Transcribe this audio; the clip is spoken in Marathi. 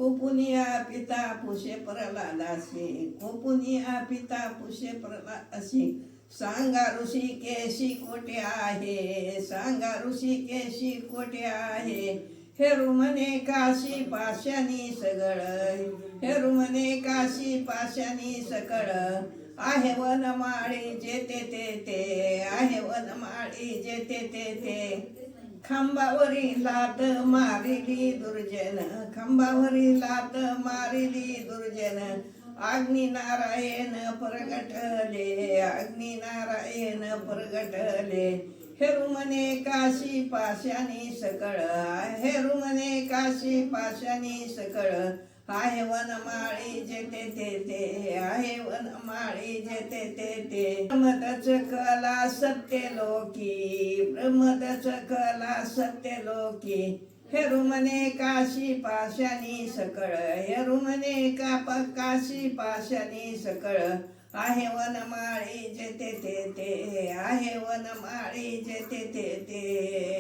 कोपुनिया पिता पुषे प्रल्हादासी, कोपुनिया पिता पुषे प्रल्हादासी. सांगा ऋषिकेशी कोठे आहे, सांगा ऋषिकेशी कोठे आहे. हेरू म्हणे काशी पाशानी सगळ, हेरू म्हणे काशी पाशानी सकळ. आहे वनमाळी जेते ते, आहे वनमाळी जेते ते. खांबावरी लात मारिली दुर्जन, खांबावरी लात मारिली दुर्जन. अग्नी नारायण प्रगटले, अग्नी नारायण प्रगटले. हेरू म्हणे काशी पाशानी सकळ, हेरू म्हणे काशी पाशानी सकळ. आहे वनमाळी जेते ते, आहे वनमाळी जेते ते. ब्रह्मदच कला सत्य लोकी, ब्रह्मदच कला सत्य लोकी. हेरू म्हणे काशी पाशानी सकळ, हेरू म्हणे काशी पाशानी सकळ. आहे वनमाळी जेते ते, आहे वनमाळी जेते ते.